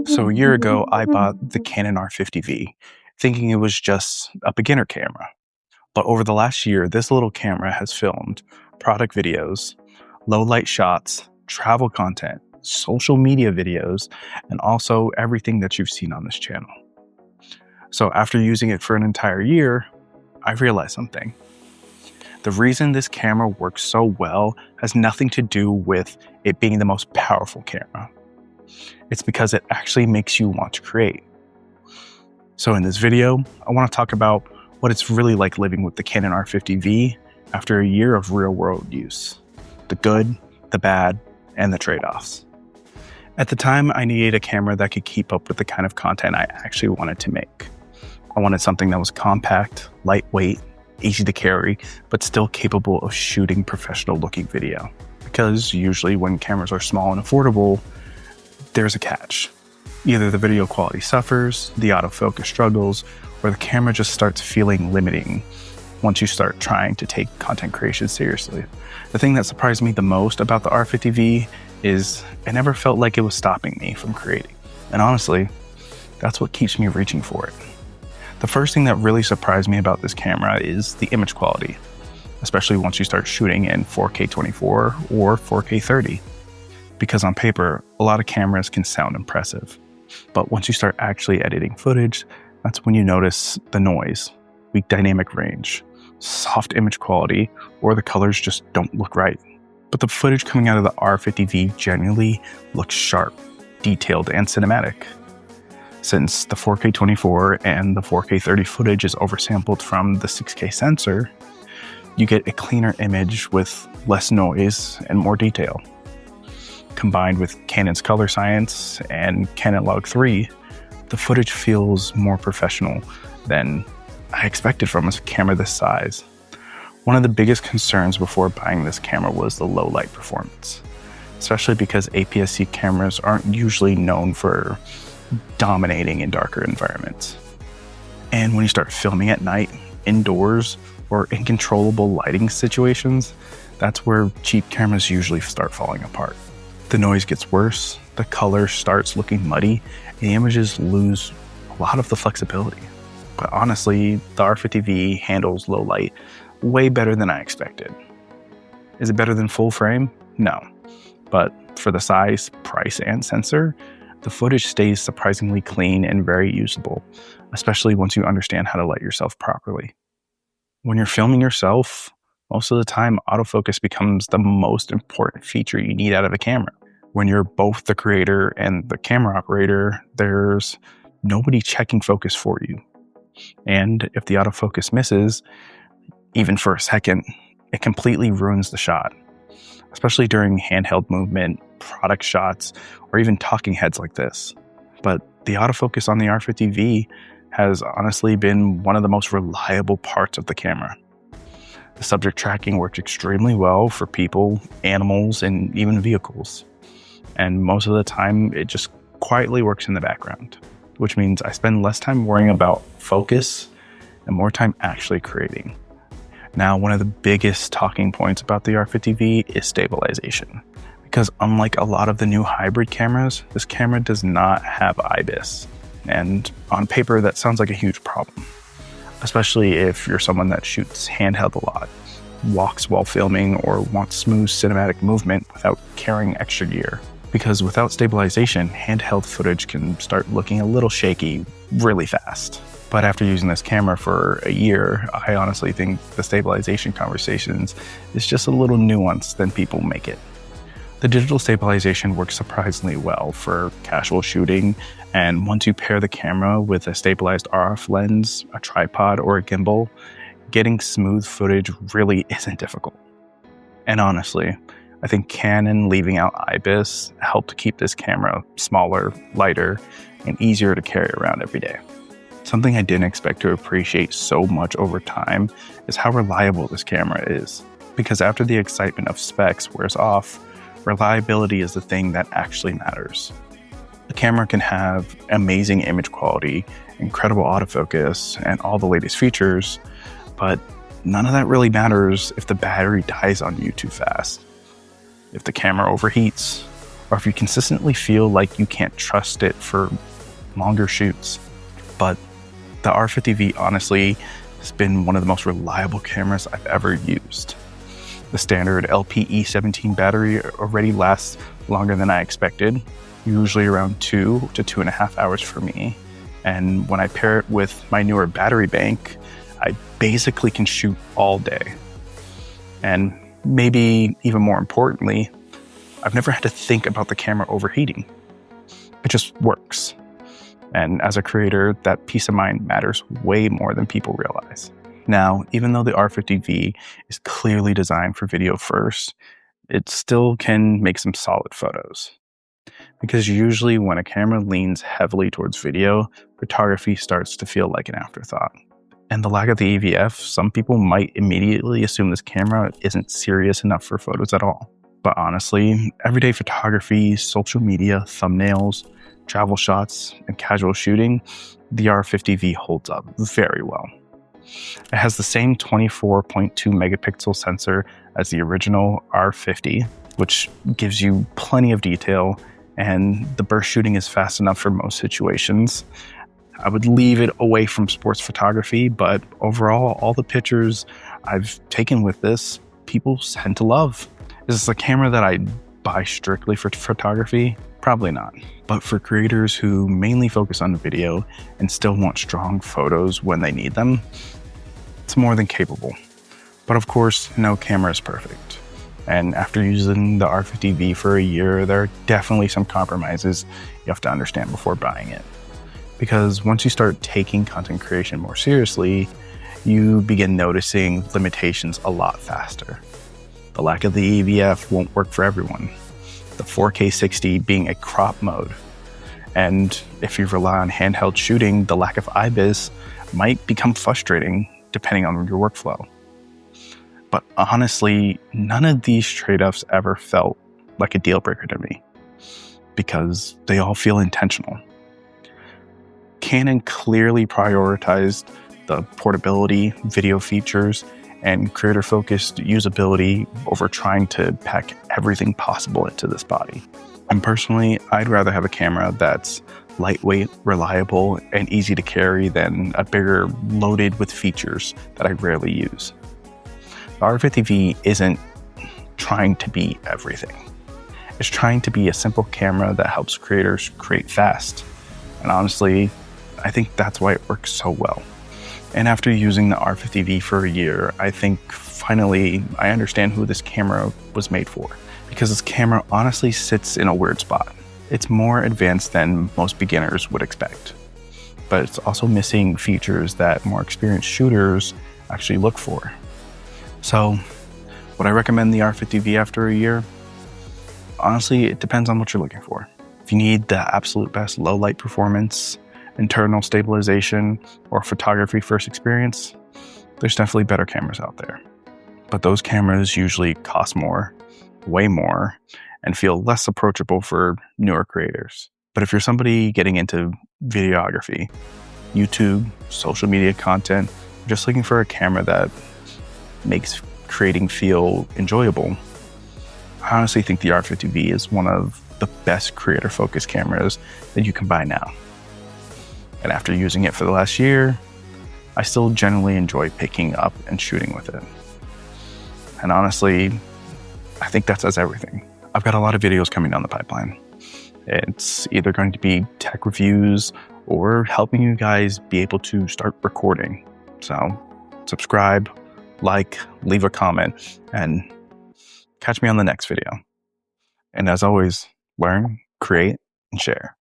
So a year ago, I bought the Canon R50V, thinking it was just a beginner camera. But over the last year, this little camera has filmed product videos, low light shots, travel content, social media videos, and also everything that you've seen on this channel. So after using it for an entire year, I realized something. The reason this camera works so well has nothing to do with it being the most powerful camera. It's because it actually makes you want to create. So in this video, I want to talk about what it's really like living with the Canon R50V after a year of real-world use. The good, the bad, and the trade-offs. At the time, I needed a camera that could keep up with the kind of content I actually wanted to make. I wanted something that was compact, lightweight, easy to carry, but still capable of shooting professional-looking video. Because usually when cameras are small and affordable, there's a catch. Either the video quality suffers, the autofocus struggles, or the camera just starts feeling limiting once you start trying to take content creation seriously. The thing that surprised me the most about the R50V is it never felt like it was stopping me from creating. And honestly, that's what keeps me reaching for it. The first thing that really surprised me about this camera is the image quality, especially once you start shooting in 4K 24 or 4K 30. Because on paper, a lot of cameras can sound impressive. But once you start actually editing footage, that's when you notice the noise, weak dynamic range, soft image quality, or the colors just don't look right. But the footage coming out of the R50V genuinely looks sharp, detailed, and cinematic. Since the 4K 24 and the 4K 30 footage is oversampled from the 6K sensor, you get a cleaner image with less noise and more detail. Combined with Canon's color science and Canon Log 3, the footage feels more professional than I expected from a camera this size. One of the biggest concerns before buying this camera was the low light performance, especially because APS-C cameras aren't usually known for dominating in darker environments. And when you start filming at night, indoors, or in controllable lighting situations, that's where cheap cameras usually start falling apart. The noise gets worse, the color starts looking muddy, and the images lose a lot of the flexibility. But honestly, the R50V handles low light way better than I expected. Is it better than full frame? No. But for the size, price, and sensor, the footage stays surprisingly clean and very usable, especially once you understand how to light yourself properly. When you're filming yourself, most of the time, autofocus becomes the most important feature you need out of a camera. When you're both the creator and the camera operator, there's nobody checking focus for you. And if the autofocus misses, even for a second, it completely ruins the shot, especially during handheld movement, product shots, or even talking heads like this. But the autofocus on the R50V has honestly been one of the most reliable parts of the camera. The subject tracking works extremely well for people, animals, and even vehicles. And most of the time, it just quietly works in the background, which means I spend less time worrying about focus and more time actually creating. Now, one of the biggest talking points about the R50V is stabilization. Because unlike a lot of the new hybrid cameras, this camera does not have IBIS. And on paper, that sounds like a huge problem, especially if you're someone that shoots handheld a lot, walks while filming, or wants smooth cinematic movement without carrying extra gear. Because without stabilization, handheld footage can start looking a little shaky really fast. But after using this camera for a year, I honestly think the stabilization conversations is just a little nuanced than people make it. The digital stabilization works surprisingly well for casual shooting, and once you pair the camera with a stabilized RF lens, a tripod, or a gimbal, getting smooth footage really isn't difficult. And honestly, I think Canon leaving out IBIS helped keep this camera smaller, lighter, and easier to carry around every day. Something I didn't expect to appreciate so much over time is how reliable this camera is. Because after the excitement of specs wears off, reliability is the thing that actually matters. The camera can have amazing image quality, incredible autofocus, and all the latest features, but none of that really matters if the battery dies on you too fast. if the camera overheats, or if you consistently feel like you can't trust it for longer shoots. But the R50V honestly has been one of the most reliable cameras I've ever used. The standard LPE17 battery already lasts longer than I expected, usually around 2 to 2.5 hours for me. And when I pair it with my newer battery bank, I basically can shoot all day. And maybe even more importantly, I've never had to think about the camera overheating. It just works. And as a creator, that peace of mind matters way more than people realize. Now, even though the R50V is clearly designed for video first, it still can make some solid photos. Because usually when a camera leans heavily towards video, photography starts to feel like an afterthought. And the lack of the AVF, some people might immediately assume this camera isn't serious enough for photos at all. But honestly, everyday photography, social media, thumbnails, travel shots, and casual shooting, the R50V holds up very well. It has the same 24.2 megapixel sensor as the original R50, which gives you plenty of detail, and the burst shooting is fast enough for most situations. I would leave it away from sports photography, but overall, all the pictures I've taken with this, people tend to love. Is this a camera that I'd buy strictly for photography? Probably not. But for creators who mainly focus on video and still want strong photos when they need them, it's more than capable. But of course, no camera is perfect. And after using the R50V for a year, there are definitely some compromises you have to understand before buying it. Because once you start taking content creation more seriously, you begin noticing limitations a lot faster. The lack of the AVF won't work for everyone. The 4K 60 being a crop mode. And if you rely on handheld shooting, the lack of IBIS might become frustrating depending on your workflow. But honestly, none of these trade-offs ever felt like a deal breaker to me because they all feel intentional. Canon clearly prioritized the portability, video features, and creator-focused usability over trying to pack everything possible into this body. And personally, I'd rather have a camera that's lightweight, reliable, and easy to carry than a bigger loaded with features that I rarely use. The R50V isn't trying to be everything. It's trying to be a simple camera that helps creators create fast. And honestly, I think that's why it works so well. And after using the R50V for a year, I think finally I understand who this camera was made for. Because this camera honestly sits in a weird spot. It's more advanced than most beginners would expect. But it's also missing features that more experienced shooters actually look for. So, would I recommend the R50V after a year? Honestly, it depends on what you're looking for. If you need the absolute best low light performance, internal stabilization, or photography first experience, there's definitely better cameras out there. But those cameras usually cost more, way more, and feel less approachable for newer creators. But if you're somebody getting into videography, YouTube, social media content, just looking for a camera that makes creating feel enjoyable, I honestly think the R50V is one of the best creator-focused cameras that you can buy now. And after using it for the last year, I still generally enjoy picking up and shooting with it. And honestly, I think that says everything. I've got a lot of videos coming down the pipeline. It's either going to be tech reviews or helping you guys be able to start recording. So subscribe, like, leave a comment, and catch me on the next video. And as always, learn, create, and share.